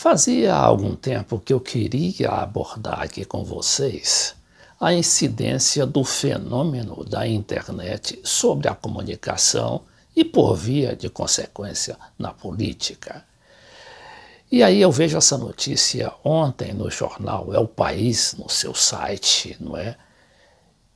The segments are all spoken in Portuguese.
Fazia algum tempo que eu queria abordar aqui com vocês a incidência do fenômeno da internet sobre a comunicação e, por via de consequência, na política. E aí eu vejo essa notícia ontem no jornal É o País, no seu site, não é?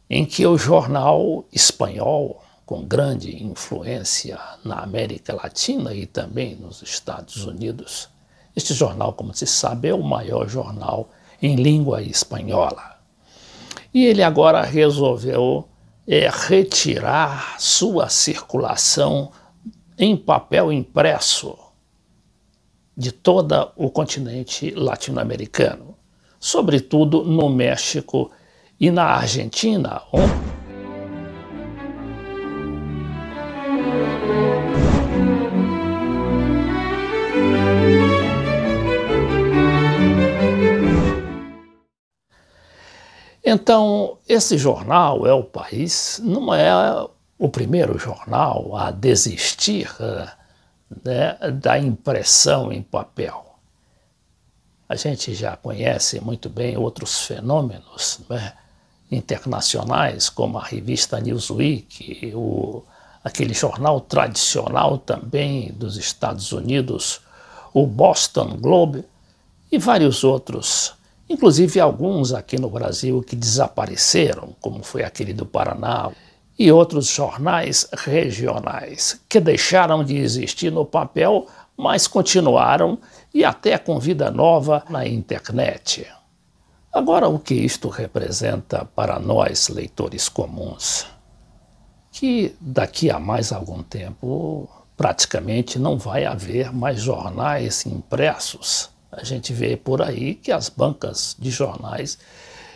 Em que o jornal espanhol, com grande influência na América Latina e também nos Estados Unidos, este jornal, como se sabe, é o maior jornal em língua espanhola. E ele agora resolveu retirar sua circulação em papel impresso de todo o continente latino-americano, sobretudo no México e na Argentina, onde então, esse jornal É o País não é o primeiro jornal a desistir da impressão em papel. A gente já conhece muito bem outros fenômenos internacionais, como a revista Newsweek, aquele jornal tradicional também dos Estados Unidos, o Boston Globe e vários outros. Inclusive alguns aqui no Brasil que desapareceram, como foi aquele do Paraná, e outros jornais regionais que deixaram de existir no papel, mas continuaram e até com vida nova na internet. Agora, o que isto representa para nós, leitores comuns? Que daqui a mais algum tempo praticamente não vai haver mais jornais impressos. A gente vê por aí que as bancas de jornais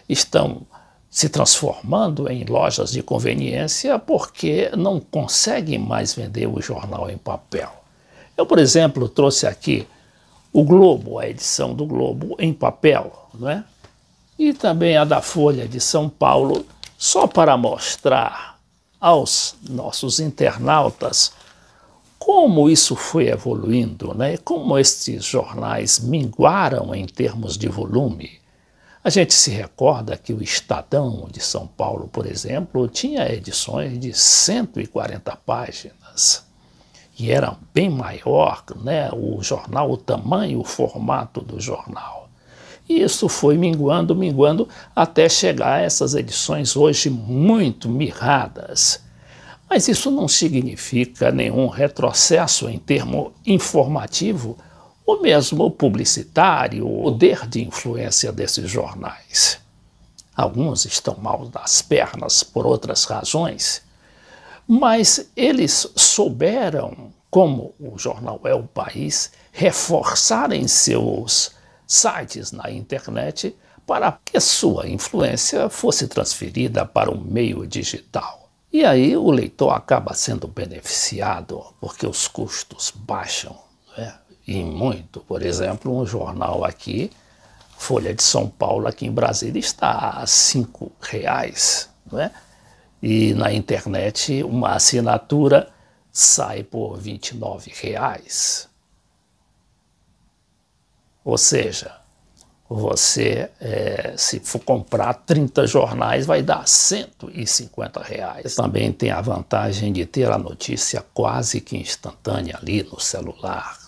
estão se transformando em lojas de conveniência porque não conseguem mais vender o jornal em papel. Eu, por exemplo, trouxe aqui o Globo, a edição do Globo em papel, não é? E também a da Folha de São Paulo, só para mostrar aos nossos internautas como isso foi evoluindo, né? Como estes jornais minguaram em termos de volume. A gente se recorda que o Estadão de São Paulo, por exemplo, tinha edições de 140 páginas. E era bem maior, né? O jornal, o tamanho, o formato do jornal. E isso foi minguando, até chegar a essas edições hoje muito mirradas. Mas isso não significa nenhum retrocesso em termo informativo ou mesmo publicitário, o poder de influência desses jornais. Alguns estão mal das pernas por outras razões, mas eles souberam, como o jornal É o País, reforçar em seus sites na internet para que sua influência fosse transferida para o meio digital. E aí o leitor acaba sendo beneficiado, porque os custos baixam, e muito. Por exemplo, um jornal aqui, Folha de São Paulo, aqui em Brasília, está a R$ 5,00, e na internet uma assinatura sai por R$ 29,00. Ou seja, você, se for comprar 30 jornais, vai dar R$ 150. Também tem a vantagem de ter a notícia quase que instantânea ali no celular,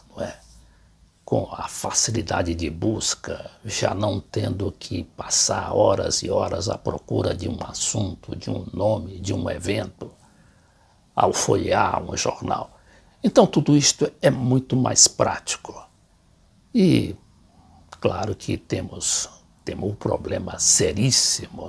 com a facilidade de busca, já não tendo que passar horas e horas à procura de um assunto, de um nome, de um evento, ao folhear um jornal. Então tudo isto é muito mais prático. E claro que temos um problema seríssimo,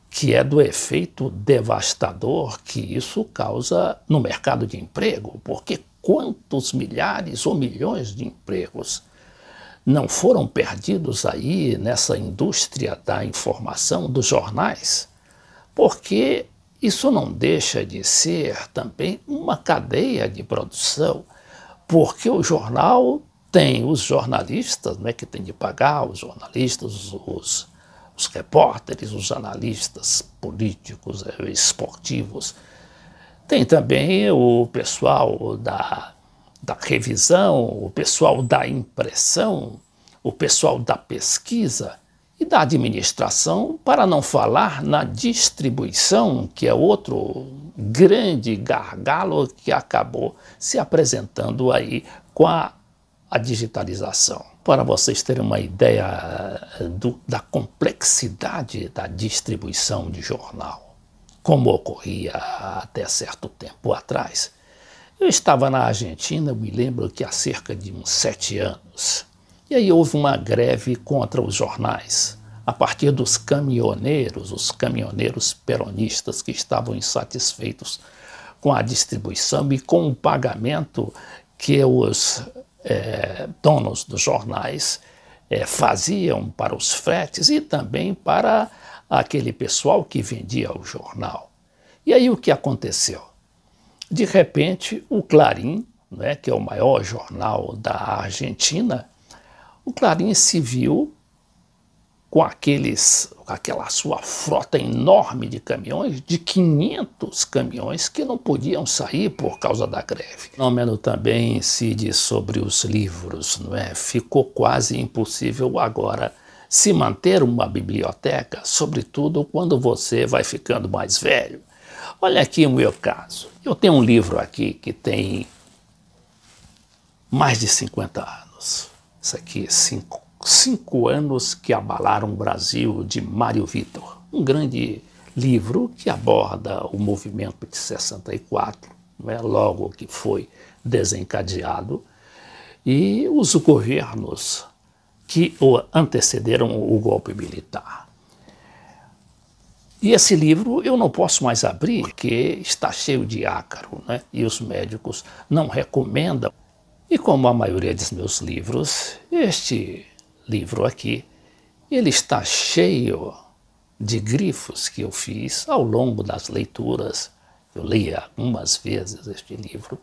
que é do efeito devastador que isso causa no mercado de emprego, porque quantos milhares ou milhões de empregos não foram perdidos aí nessa indústria da informação dos jornais? Porque isso não deixa de ser também uma cadeia de produção, porque o jornal tem os jornalistas, que tem de pagar, os jornalistas, os repórteres, os analistas políticos, esportivos. Tem também o pessoal da revisão, o pessoal da impressão, o pessoal da pesquisa e da administração, para não falar na distribuição, que é outro grande gargalo que acabou se apresentando aí com a digitalização. Para vocês terem uma ideia da complexidade da distribuição de jornal, como ocorria até certo tempo atrás. Eu estava na Argentina, eu me lembro que há cerca de uns 7 anos, e aí houve uma greve contra os jornais, a partir dos caminhoneiros, os caminhoneiros peronistas que estavam insatisfeitos com a distribuição e com o pagamento que os donos dos jornais faziam para os fretes e também para aquele pessoal que vendia o jornal. E aí o que aconteceu? De repente, o Clarim, né, que é o maior jornal da Argentina, o Clarim se viu com aquela sua frota enorme de caminhões, de 500 caminhões que não podiam sair por causa da greve. O fenômeno também se diz sobre os livros, não é? Ficou quase impossível agora se manter uma biblioteca, sobretudo quando você vai ficando mais velho. Olha aqui o meu caso. Eu tenho um livro aqui que tem mais de 50 anos. Isso aqui é 5 anos que abalaram o Brasil, de Mário Vitor. Um grande livro que aborda o movimento de 64, né, logo que foi desencadeado, e os governos que antecederam o golpe militar. E esse livro eu não posso mais abrir porque está cheio de ácaro, né? E os médicos não recomendam. E como a maioria dos meus livros, este livro aqui, ele está cheio de grifos que eu fiz ao longo das leituras. Eu li algumas vezes este livro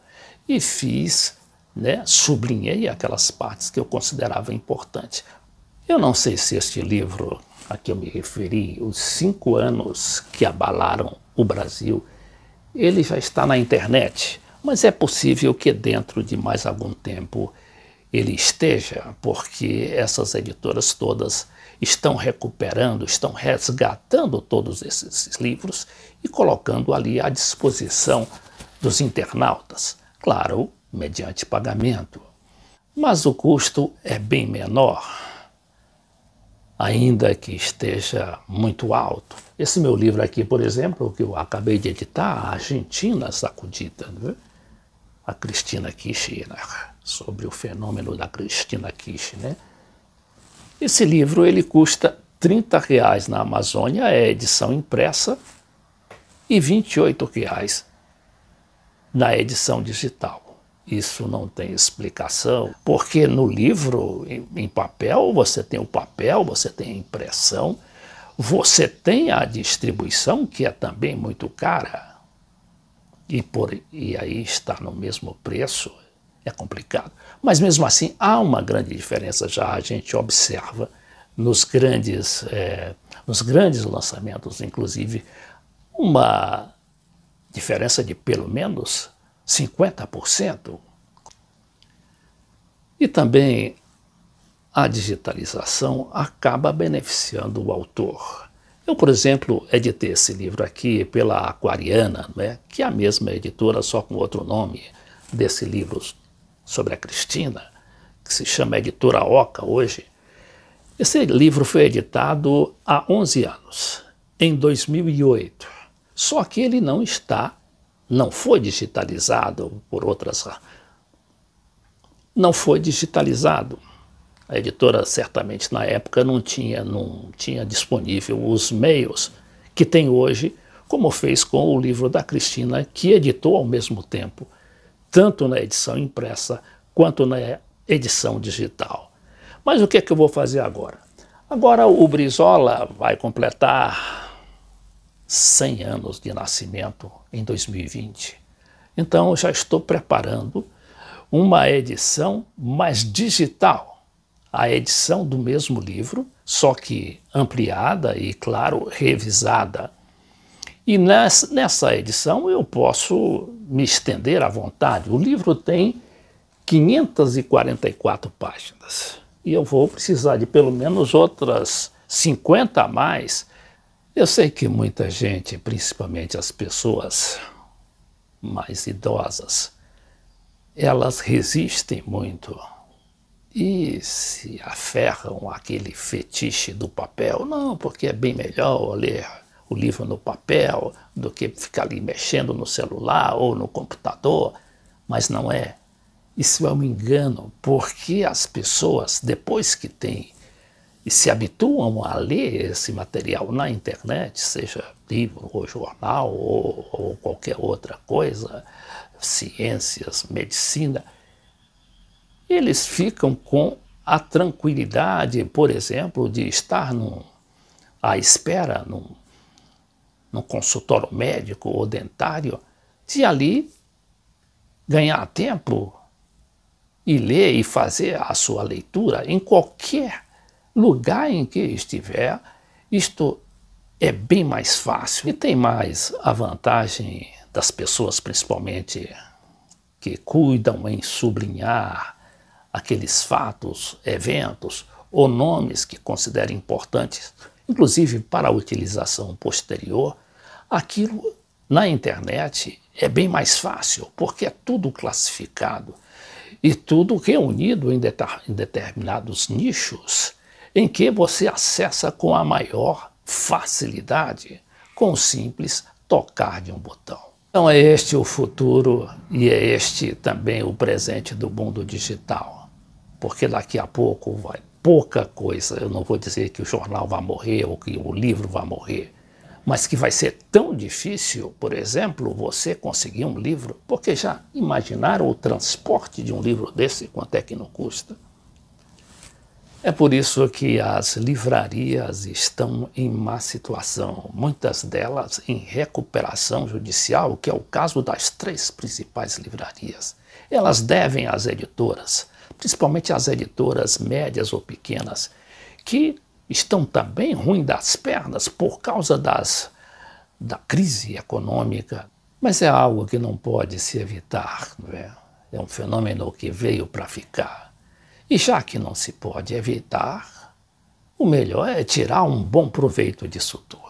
e fiz, né, sublinhei aquelas partes que eu considerava importantes. Eu não sei se este livro a que eu me referi, os 5 anos que abalaram o Brasil, ele já está na internet, mas é possível que dentro de mais algum tempo ele esteja, porque essas editoras todas estão recuperando, estão resgatando todos esses livros e colocando ali à disposição dos internautas, claro, mediante pagamento. Mas o custo é bem menor, ainda que esteja muito alto. Esse meu livro aqui, por exemplo, que eu acabei de editar, A Argentina Sacudida, né? A Cristina Kirchner, sobre o fenômeno da Cristina Kirchner. Esse livro ele custa R$30 na Amazônia, é edição impressa, e R$28 na edição digital. Isso não tem explicação, porque no livro, em papel, você tem o papel, você tem a impressão, você tem a distribuição, que é também muito cara, e aí está no mesmo preço, é complicado. Mas mesmo assim, há uma grande diferença, já a gente observa nos grandes lançamentos, inclusive, uma diferença de pelo menos 50%. E também a digitalização acaba beneficiando o autor. Eu, por exemplo, editei esse livro aqui pela Aquariana, né, que é a mesma editora, só com outro nome, desse livro sobre a Cristina, que se chama Editora Oca hoje. Esse livro foi editado há 11 anos, em 2008. Só que ele não foi digitalizado por outras razões. Não foi digitalizado. A editora certamente na época não tinha disponível os meios que tem hoje, como fez com o livro da Cristina, que editou ao mesmo tempo, tanto na edição impressa quanto na edição digital. Mas o que é que eu vou fazer agora? Agora o Brizola vai completar 100 anos de nascimento em 2020. Então eu já estou preparando uma edição mais digital, a edição do mesmo livro, só que ampliada e, claro, revisada. E nessa edição eu posso me estender à vontade. O livro tem 544 páginas. E eu vou precisar de pelo menos outras 50 a mais. Eu sei que muita gente, principalmente as pessoas mais idosas, elas resistem muito e se aferram àquele fetiche do papel. Não, porque é bem melhor ler o livro no papel do que ficar ali mexendo no celular ou no computador. Mas não é. Isso é um engano, porque as pessoas, depois que têm e se habituam a ler esse material na internet, seja livro ou jornal ou qualquer outra coisa, ciências, medicina, eles ficam com a tranquilidade, por exemplo, de estar à espera num consultório médico ou dentário, de ali ganhar tempo e ler e fazer a sua leitura em qualquer lugar em que estiver. Isto é bem mais fácil e tem mais a vantagem das pessoas, principalmente, que cuidam em sublinhar aqueles fatos, eventos ou nomes que considerem importantes, inclusive para a utilização posterior. Aquilo na internet é bem mais fácil, porque é tudo classificado e tudo reunido em determinados nichos em que você acessa com a maior facilidade, com o simples tocar de um botão. Então é este o futuro e é este também o presente do mundo digital, porque daqui a pouco vai pouca coisa. Eu não vou dizer que o jornal vai morrer ou que o livro vai morrer, mas que vai ser tão difícil, por exemplo, você conseguir um livro, porque já imaginaram o transporte de um livro desse, quanto é que não custa? É por isso que as livrarias estão em má situação, muitas delas em recuperação judicial, que é o caso das 3 principais livrarias. Elas devem às editoras, principalmente às editoras médias ou pequenas, que estão também ruins das pernas por causa da crise econômica. Mas é algo que não pode se evitar, não é? É um fenômeno que veio para ficar. E já que não se pode evitar, o melhor é tirar um bom proveito disso tudo.